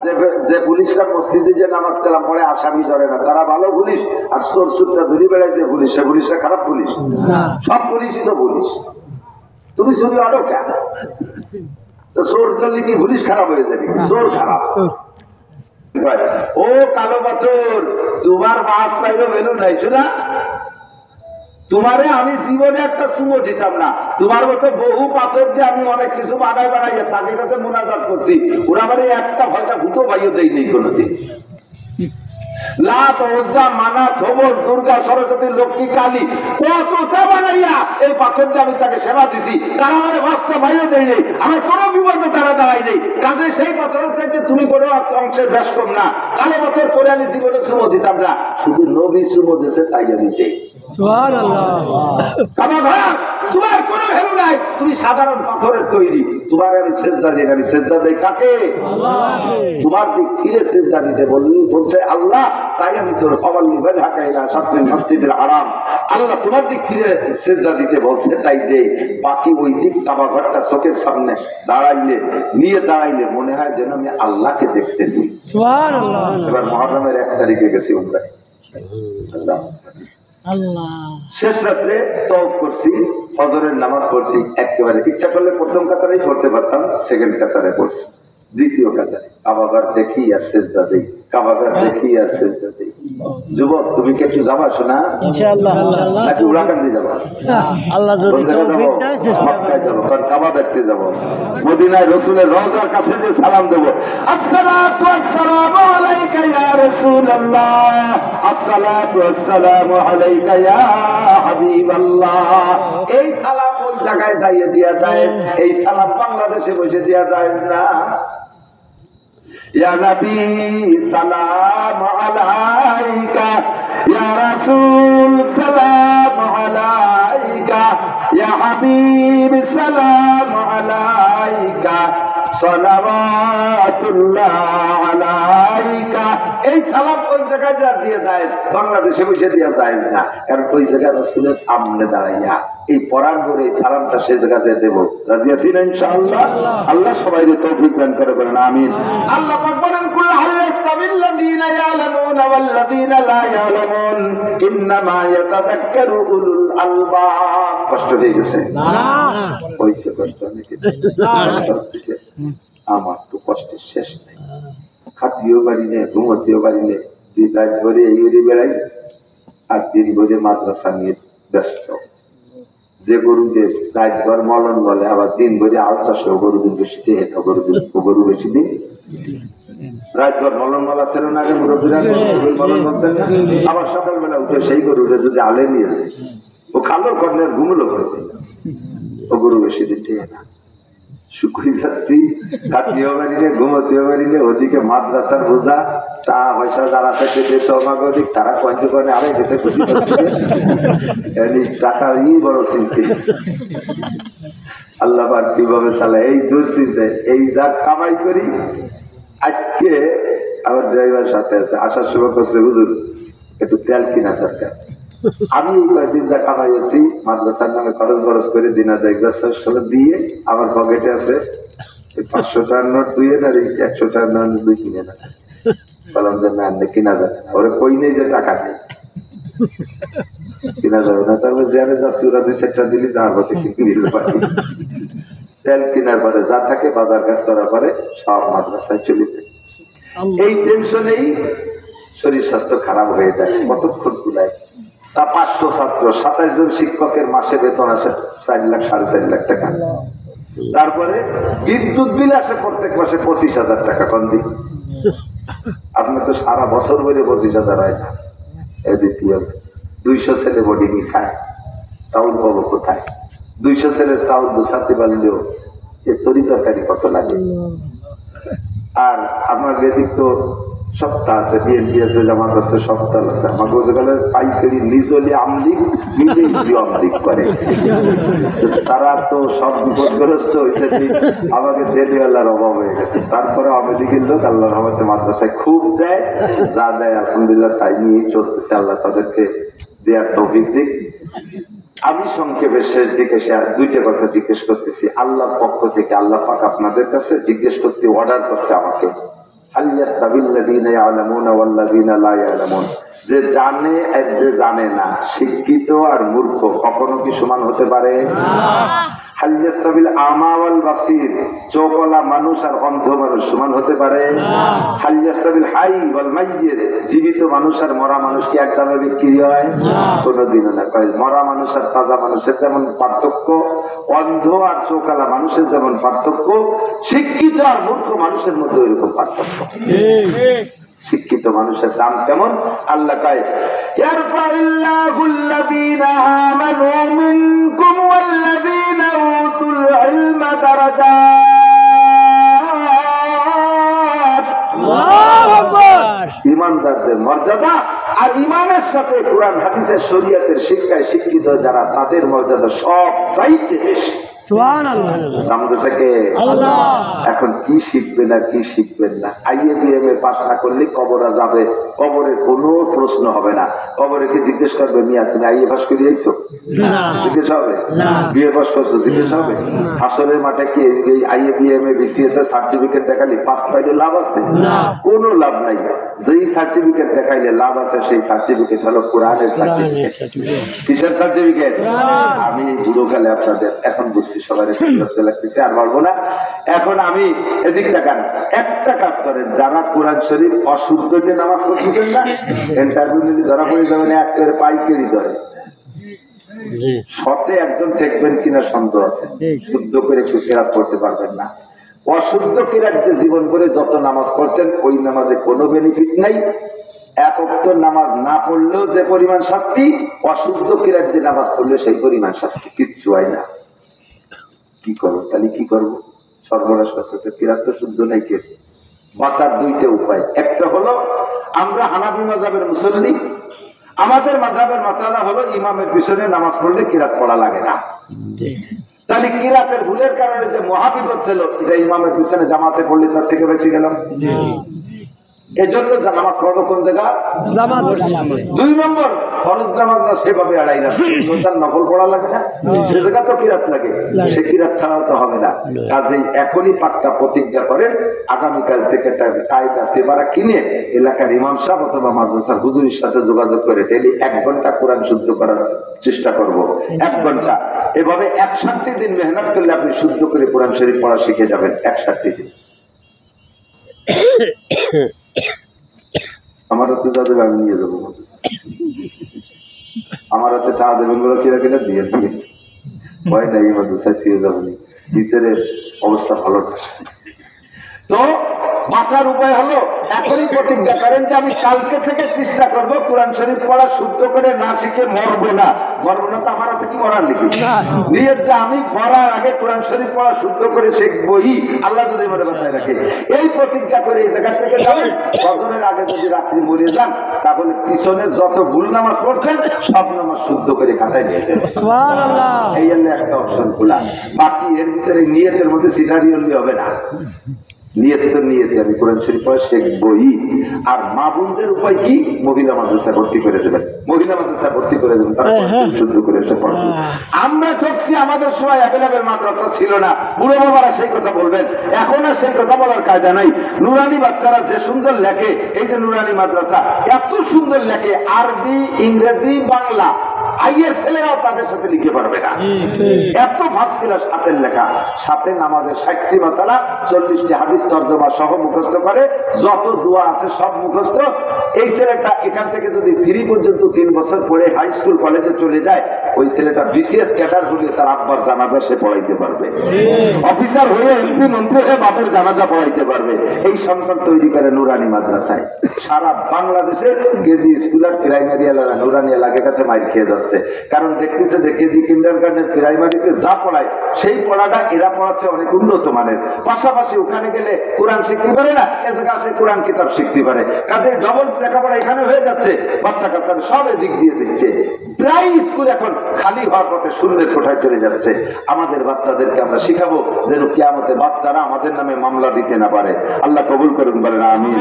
যে পুলিশরা মসজিদে যে নামাজ কালাম পড়ে আসামি ধরে না, তারা ভালো পুলিশ। আর চোর সুরটা ধরে বেড়ায় যে পুলিশ, সে পুলিশটা খারাপ পুলিশ? সব পুলিশই তো পুলিশ। তুমি চুরি আরো কেন? তো চোর করলে কি পুলিশ খারাপ হয়ে যাবে? চোর খারাপ। ও কালো পাথর, তোমার মাছ পাইলো ভ্যালু নাই শোনা। তোমারে আমি জীবনে একটা চুমো দিতাম না। তোমার মতো বহু পাথর দিয়ে আমি অনেক কিছু বানাই বানাইয়া তাদের কাছে মোনাজাত করছি, ওরা আমার একটা পয়সা ফুটো পাইও দেয়নি কোনোদিন। লাত, ওজ্জা, মানাত, ধবল, দুর্গা, সরস্বতী, লক্ষ্মী, কালী কতটা বানাইয়া এই পাথর দিয়ে আমি তাকে সেবা দিছি, তারা আমার বাচ্চা ভাইও দেয় নেই, আমার কোনো বিপদে তারা দাঁড়াই নেই। কাজে সেই পাথরের চাইতে তুমি কোনো অংশের বেশ কম না। কালো পাথর করে আমি জীবনে চুমো দিতাম না, শুধু নবী চুমো দিছে তাই আমি দেই। তোমার কোনো ভ্যালু নাই, তুমি সাধারণ পাথরের তৈরি। তোমার আমি সেজদা দিই, আমি সেজদা দেই কাকে? তোমার দিক ফিরে সেজদা দিতে বলছে আল্লাহ, তাই আমি তোর মসজিদুল হারাম, আল্লাহ তোমার দিক ফিরে সেজদা দিতে বলছে তাই দেই। বাকি ওই দিক কাবা ঘরটা চোখের সামনে দাঁড়াইলে মনে হয় যেন আমি আল্লাহকে দেখতেছি। এবার মুহররমের 1 তারিখে গেছি উমরায়। শেষ রাত্রে তওয়াফ করছি, ফজরের নামাজ পড়ছি। একেবারে ইচ্ছা করলে প্রথম কাতারেই পড়তে পারতাম, সেকেন্ড কাতারে পড়ছি। দ্বিতীয় কাতারে কাবাঘর দেখি আর সেজদা দেই, কাবাঘর দেখি আর সেজদা দেই। যুবক, তুমি কি একটু যাবা শোনা? নাকি উড়াকান্দি যাবা? মক্কায় যাবো, কারণ কাবা দেখতে যাবো। মদিনায় রসুলের রওজার কাছে যে সালাম দেবো, আসসালাতু ওয়াসসালামু আলাইকা ইয়া রাসূলুল্লাহ, আসসালাতু ওয়াসসালামু আলাইকা ইয়া হাবিবাল্লাহ। এই সালাম ওই জায়গায় যাইয়ে দিয়া যায়, এই সালাম বাংলাদেশে বসে দিয়া যায় না। ইয়া নবী সালাম আলাইকা, ইয়া রাসূল সালাম আলাইকা, ইয়া হাবিব সালাম আলাইকা, সালাওয়াতুল্লাহ আলাইকা। এই সালাম ওই জায়গায় যা দিয়ে যায়, বাংলাদেশে বসে দিয়া যায় না, কারণ ওই জায়গায় রাসূলের সামনে দাঁড়াইয়া এই পরাণ করে এই সালামটা সে জায়গায় দেব। রাজি আছি না ইনশাআল্লাহ? আল্লাহ সবাইকে তৌফিক দান করে বলেন আমিন। আল্লাহ পাক বলেন কুল হাল ইয়াস্তাবিল্লাযীনা ইয়ালামুনা ওয়াল্লাযীনা লা ইয়ালামুন ইন্নামা ইয়াতাযাক্কারু উলুল আলবাব। কষ্ট হয়ে গেছে না? হইছে কষ্ট নাকি? আমার তো কষ্টের শেষ নেই। খাতিও বাড়ি নেই, ঘুমতিও বাড়ি নেই, দিন রাত ভরে এই বেড়াই আর দিন ভরে মাদ্রাসা নিয়ে ব্যস্ত। যে গরুদের রাতভর মলন বলে, আবার দিন ভরে আল চাষে গরুদের বেশি দিন, গরু বেশি দিন। রাতভর মলন বলা ছিল না আগে মুরব্বীরা, মলন বলতেন না। আবার সকালবেলা উঠে সেই গরুটা যদি আলে নিয়ে যায়, ও খালোর কর্ণের ঘুমলো করে, ও গরু বেশি দিন ঠিক না। শুকুই যাচ্ছি, কাটিও বাড়িলে, ঘুমতিও বাড়িলে, ওদিকে মাদ্রাসার বোঝা, টাকা পয়সা যারা থেকে যেত আমাকে ওদিক, তারা কয়েক করে আরে গেছে খুশি করছে, টাকা বড় চিন্তা। আল্লাহ কিভাবে চালায় এই দুশ্চিন্তায়, এই যা কামাই করি। আজকে আমার ড্রাইভার সাথে আছে, আসার সময় করছে হুজুর একটু তেল কিনা দরকার। আমি এই কয়েকদিন যা কামাইছি মাদ্রাসার নামে খরচ বরচ করে দিন দিয়ে আমার পকেটে আছে 500 টাকার নোট 2 আর 100 টাকার নোট 2 কিনে আছে। বললাম যে না কিনা যাবে না, ওরা কই নেই যে টাকা নেই, কিনা যাবে না। তারপর যারা যাচ্ছি ওরা 2-4 টাকা দিলি তার মধ্যে কিনে যেতে পারি। তেল কেনার পরে যা থাকে বাজার ঘাট করার পরে সব মাদ্রাসায় চলে যায়। এই টেনশনেই শরীর স্বাস্থ্য খারাপ হয়ে যায়। কতক্ষণ কুলায়? 500 ছাত্র, 27 জন শিক্ষকের মাসে বেতন আসে 4 লাখ 4.5 লাখ টাকা। তারপরে বিদ্যুৎ বিল আসে প্রত্যেক মাসে 25,000 টাকা। কোন দিন আপনি তো সারা বছর ধরে 25,000 হয় না। এদিকে 200 ছেলে বোর্ডিং খায়, চাউল পাবো কোথায়? 200 ছেলের চাউল গুছাতে পারলেও এর তরি তরকারি কত লাগে। আর আপনার এদিক তো সপ্তাহ আছে, বিএনপি আছে, জামাত আছে, সপ্তাহ আছে। আমার বোঝালে পাইকারি নিজলি আমলিক, নিজেই আমলিক করে। তারা তো সব বিপদগ্রস্ত হয়েছে, আমাকে দেওয়ালার অভাব হয়ে গেছে। তারপরে আওয়ামী লীগের লোক আল্লাহ রহমতে মাদ্রাসায় খুব দেয়, যা দেয় আলহামদুলিল্লাহ তাই নিয়ে চলতেছে। আল্লাহ তাদেরকে দেওয়ার তৌফিক দিক। আমি সংক্ষেপে শেষ দিকে 2টা কথা জিজ্ঞেস করতেছি। আল্লাহর পক্ষ থেকে আল্লাহ পাক আপনাদের কাছে জিজ্ঞেস করতে অর্ডার করছে আমাকে, হাল ইয়াস্তাবিল্লাযীনা ইয়ালামুনা ওয়াল্লাযীনা লা ইয়ালামুন, যে জানে আর যে জানে না, শিক্ষিত আর মূর্খ কখনো কি সমান হতে পারে না। হাল ইয়াস্তাবিল আমা ওয়াল বাসীর, চোখওয়ালা মানুষ আর অন্ধ মানুষ সমান হতে পারে না। হাল ইয়াস্তাবিল হাই ওয়াল মাইয়িত, জীবিত মানুষ আর মরা মানুষ কি এক দামে বিক্রি হয়? কোনোদিনও না। কয় মরা মানুষ আর তাজা মানুষের যেমন পার্থক্য, অন্ধ আর চোখওয়ালা মানুষের যেমন পার্থক্য, শিক্ষিত আর মূর্খ মানুষের মধ্যে এরকম পার্থক্য। শিক্ষিত মানুষের দাম কেমন? আল্লাহ কয় ইয়ারফাইল্লাহুল্লাযীনা আমানু মিনকুম ওয়াল্লাযীনা উতুল ইলমা দারাজাত। আল্লাহু আকবার। ঈমানদারদের মর্যাদা আর ঈমানের সাথে কোরআন হাদিসের শরীয়তের শিক্ষায় শিক্ষিত যারা, তাদের মর্যাদা সব চাইতে বেশি। এখন কি শিখবেন আর কি শিখবেন না, IABM পাস না করলে কবরা যাবে, কবরের কোনো প্রশ্ন হবে না। কবরে কি জিজ্ঞেস করবে মিয়া তুমি IABM পাস করে যাইছো? জিজ্ঞেস হবে। বিএ পাস করছো? জিজ্ঞেস হবে। আসলের মাঠে কি এই IABM BCS এর সার্টিফিকেট দেখালে পাস পাইলে লাভ আছে? কোনো লাভ নাই। যেই সার্টিফিকেট দেখাইলে লাভ আছে সেই সার্টিফিকেট হলো কোরআনের সার্টিফিকেট। কিসের সার্টিফিকেট? আমি বুড়োকালে আপনাদের এখন বুঝছি, সবাই লাগতেছে আর বলবো না। এখন আমি এদিক দেখান, একটা কাজ করেন, যারা কোরআন শরীফ অশুদ্ধ দিয়ে নামাজ পড়তেছেন না, ইন্টারভিউ নিলে ধরা পড়ে যাবেন একের পাইকারি ধরে। সতে একজন দেখবেন কিনা সন্দেহ আছে, শুদ্ধ করে কেরাত পড়তে পারবেন না। অশুদ্ধ কেরাত দিয়ে জীবন করে যত নামাজ পড়ছেন, ওই নামাজে কোনো বেনিফিট নাই। এক ওয়াক্ত নামাজ না পড়লেও যে পরিমাণ শাস্তি, অশুদ্ধ কেরাত দিয়ে নামাজ পড়লে সেই পরিমাণ শাস্তি, কিচ্ছু হয় না। কি করবো তাহলে? কি করবো? সর্বনাশ করছে। কিরাত তো শুদ্ধ নাই। কে বাঁচার দুইটা উপায়, একটা হলো আমরা হানাফি মাযহাবের মুসল্লি, আমাদের মাযহাবের মাসালা হলো ইমামের পিছনে নামাজ পড়লে কিরাত পড়া লাগে না। তাহলে কিরাতের ভুলের কারণে যে মহাবিপদ ছিল, এটা ইমামের পিছনে জামাতে পড়লে তার থেকে বেশি গেল। এই জন্য নামাজ পড়বো কোন জায়গা? দুই নম্বর, ফরজ নামাজ না সেভাবে আড়াই না, নকল পড়া লাগে না, সে জায়গা তো কিরাত লাগে, সে কিরাত ছাড়াও তো হবে না। কাজেই এখনই পাক্কা প্রতিজ্ঞা করেন, আগামীকাল থেকে কায়দা সেবারা কিনে এলাকার ইমাম সাহেব অথবা মাদ্রাসার হুজুরের সাথে যোগাযোগ করে ডেলি 1 ঘন্টা কোরআন শুদ্ধ করার চেষ্টা করব। 1 ঘন্টা এভাবে 61 দিন মেহনত করলে আপনি শুদ্ধ করে কোরআন শরীফ পড়া শিখে যাবেন। 61 দিন। আমার হাতে যা দেবে আমি নিয়ে যাবো, আমার হাতে চা দেবেন বলে কিনা কিনা দিয়ে দিবে, ভয় নাই মাদ্রাসায় ফিরে যাবো। ভিতরের অবস্থা ভালো না। তো বাঁচার উপায় হলো এখনই প্রতিজ্ঞা করেন যে আমি কালকে থেকে চেষ্টা করব কোরআন শরীফ পড়া শুদ্ধ করে না শিখে মরবো না। মরবো না তো আমার হাতে কি মরার লিখি নিয়ে, যে আমি মরার আগে কোরআন শরীফ পড়া শুদ্ধ করে শিখবই, আল্লাহ যদি মনে বাঁচায় রাখে। এই প্রতিজ্ঞা করে এই জায়গা থেকে যাবেন। ফজরের আগে যদি রাত্রি মরে যান, তাহলে পিছনে যত ভুল নামাজ পড়ছেন সব নামাজ শুদ্ধ করে খাতায় নিয়ে যাবেন। এই জন্য একটা অপশন খোলা। বাকি এর ভিতরে নিয়তের মধ্যে সিটারি হলে হবে না। নিয়তে নিয়তে আমি কোরআন শরীফ পড়া শিখবই। আর মা বোনদের উপায় কি? মহিলা মাদ্রাসা ভর্তি করে দেবেন, মহিলা মাদ্রাসা ভর্তি করে দেবেন, তারা শুদ্ধ করে এসে পড়বে। আমরা ঠকছি, আমাদের সময় অ্যাভেলেবেল মাদ্রাসা ছিল না। বুড়ো বাবারা সেই কথা বলবেন, এখন আর সেই কথা বলার কায়দা নাই। নুরানি বাচ্চারা যে সুন্দর লেখে, এই যে নুরানি মাদ্রাসা এত সুন্দর লেখে, আরবি, ইংরেজি, বাংলা, আইয়ের ছেলেরাও তাদের সাথে লিখে পারবে না, এত ফার্স্ট ক্লাস হাতের লেখা। সাথে নামাজের 60টি মাসালা, 40টি হাদিস তরজমা সহ মুখস্থ করে, যত দোয়া আছে সব মুখস্থ। এই ছেলেটা এখান থেকে যদি 3 পর্যন্ত 3 বছর পড়ে হাই স্কুল কলেজে চলে যায়, ওই ছেলেটা বিসিএস ক্যাডার হয়ে তার আব্বার জানাজা সে পড়াইতে পারবে, অফিসার হয়ে এমপি মন্ত্রী হয়ে বাপের জানাজা পড়াইতে পারবে। এই সন্তান তৈরি করে নুরানি মাদ্রাসায়। সারা বাংলাদেশে কেজি স্কুল আর প্রাইমারি এলাকা নুরানি এলাকার কাছে মাইর খেয়ে যাচ্ছে, কারণ দেখতেছে যে কেজি কিন্ডারগার্টেন প্রাইমারিতে যা পড়ায় সেই পড়াটা এরা পড়াচ্ছে অনেক উন্নত মানের। পাশাপাশি ওখানে গেলে কোরআন শিখতে পারে না, এ জায়গায় আসে কোরআন কিতাব শিখতে পারে। কাজে ডবল লেখাপড়া এখানে হয়ে যাচ্ছে, বাচ্চা কাচ্চারা সব এদিক দিয়ে দিচ্ছে। প্রায় স্কুল এখন খালি হওয়ার পথে শূন্যের কোঠায় চলে যাচ্ছে। আমাদের বাচ্চাদেরকে আমরা শিখাবো যেন কিয়ামতে বাচ্চারা আমাদের নামে মামলা দিতে না পারে। আল্লাহ কবুল করুন, বলেন আমিন।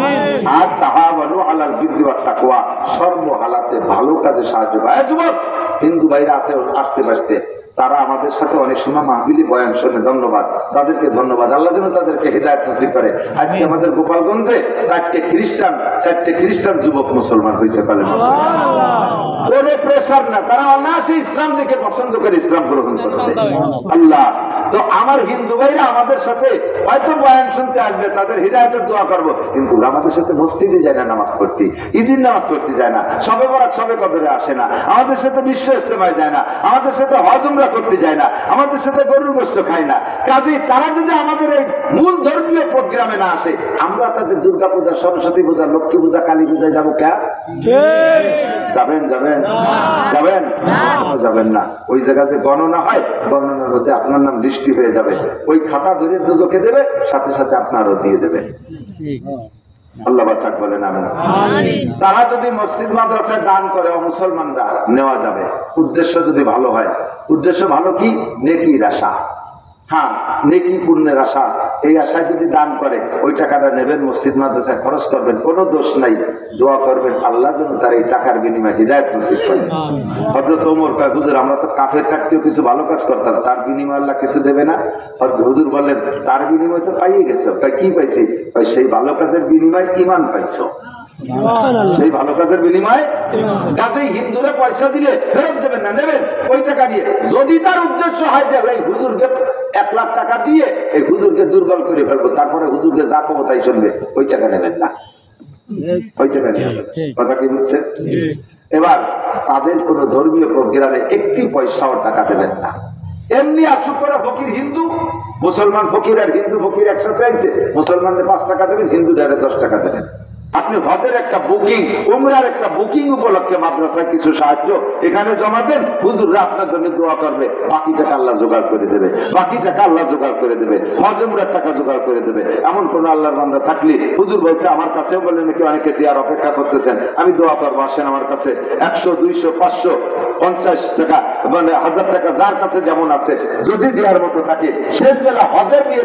আর তাহাওয়ানু আলাল বিররি ওয়াত তাকওয়া, সর্ব হালাতে ভালো কাজে সাহায্য করে। যুবক হিন্দু ভাইরা আছে আসতে পারতে, তারা আমাদের সাথে অনেক সময় মাহফিলি বয়ান শোনে, ধন্যবাদ তাদেরকে, ধন্যবাদ। আল্লাহ যেন তাদেরকে হিদায়াত নসিব করে। আজকে আমাদের গোপালগঞ্জে 4টে খ্রিস্টান যুবক মুসলমান হয়েছে। কোনো প্রেসার না, তারা অনায়াসে ইসলাম দেখে পছন্দ করে ইসলাম গ্রহণ করছে। আল্লাহ তো আমার হিন্দু ভাইরা আমাদের সাথে হয়তো বয়ান শুনতে আসবে, তাদের হিদায়াতের দোয়া করবো, কিন্তু আমাদের সাথে মসজিদে যায় না নামাজ পড়তে, ঈদের নামাজ পড়তে যায় না, সবে বরাত সবে কদরে আসে না, আমাদের সাথে বিশ্ব ইস্তেমায় যায় না, আমাদের সাথে হজ উমরা করতে যায় না, আমাদের সাথে গরুর গোশত খায় না। কাজেই তারা যদি আমাদের এই মূল ধর্মীয় প্রোগ্রামে না আসে, আমরা তাদের দুর্গা পূজা, সরস্বতী পূজা, লক্ষ্মী পূজা, কালী পূজায় যাবো কে? যাবেন যাবেন যাবেন যাবেন না। ওই জায়গায় যে গণনা হয়, গণনার মধ্যে আপনার নাম লিস্টি হয়ে যাবে, ওই খাতা ধরে দুদকে দেবে, সাথে সাথে আপনারও দিয়ে দেবে। আল্লাহ বাঁচাক বলেন আমিন। তারা যদি মসজিদ মাদ্রাসায় দান করে, মুসলমানরা নেওয়া যাবে, উদ্দেশ্য যদি ভালো হয়। উদ্দেশ্য ভালো কি? নেকির আশা, হ্যাঁ নেকি পুণ্যের আশা। এই আশায় যদি দান করে, ওই টাকাটা নেবেন, মসজিদ মাদ্রাসায় খরচ করবেন, কোনো দোষ নাই, দোয়া করবেন আল্লাহ যেন তার এই টাকার বিনিময়ে হিদায়াত নসিব করে। হযরত ওমর কয়, হুজুর আমরা তো কাফের থাকতেও কিছু ভালো কাজ করতাম, তার বিনিময়ে আল্লাহ কিছু দেবে না? হুজুর বললেন, তার বিনিময় তো পাইয়ে গেছো। কি পাইছি? সেই ভালো কাজের বিনিময়ে ঈমান পাইছো, সেই ভালো কাজের বিনিময়ে। কাজেই হিন্দুরা পয়সা দিলে ফেরত দেবেন না, নেবেন ওই টাকা দিয়ে। যদি তার উদ্দেশ্য হয় যে এই হুজুরকে 1 লাখ টাকা দিয়ে এই হুজুরকে দুর্বল করে ফেলবো, তারপরে হুজুরকে যা কবো তাই শুনবে, ওই টাকা নেবেন না, ওই টাকা নিয়ে কথা কি বুঝছেন? এবার তাদের কোন ধর্মীয় প্রোগ্রামে 1টি পয়সাও টাকা দেবেন না। এমনি আছু করে ফকির হিন্দু, মুসলমান ফকির আর হিন্দু ফকির একসাথে আইছে, মুসলমানদের 5 টাকা দেবেন, হিন্দুদের 10 টাকা দেবেন। আপনি হজের একটা বুকিং, উমরার একটা বুকিং উপলক্ষে মাদ্রাসায় কিছু সাহায্য এখানে জমা দেন, হুজুররা আপনার জন্য দোয়া করবে, বাকি টাকা আল্লাহ জোগাড় করে দেবে, বাকি টাকা আল্লাহ জোগাড় করে দেবে, হজ উমরার টাকা জোগাড় করে দেবে। এমন কোন আল্লাহর বান্দা থাকলে, হুজুর বলছে আমার কাছেও বলে নাকি অনেকে দেওয়ার অপেক্ষা করতেছেন, আমি দোয়া করবো, আসেন আমার কাছে 100, 200, 500, 50 টাকা, মানে 1000 টাকা, যার কাছে যেমন আছে, যদি দেওয়ার মতো থাকে, শেষ বেলা হজের নিয়ে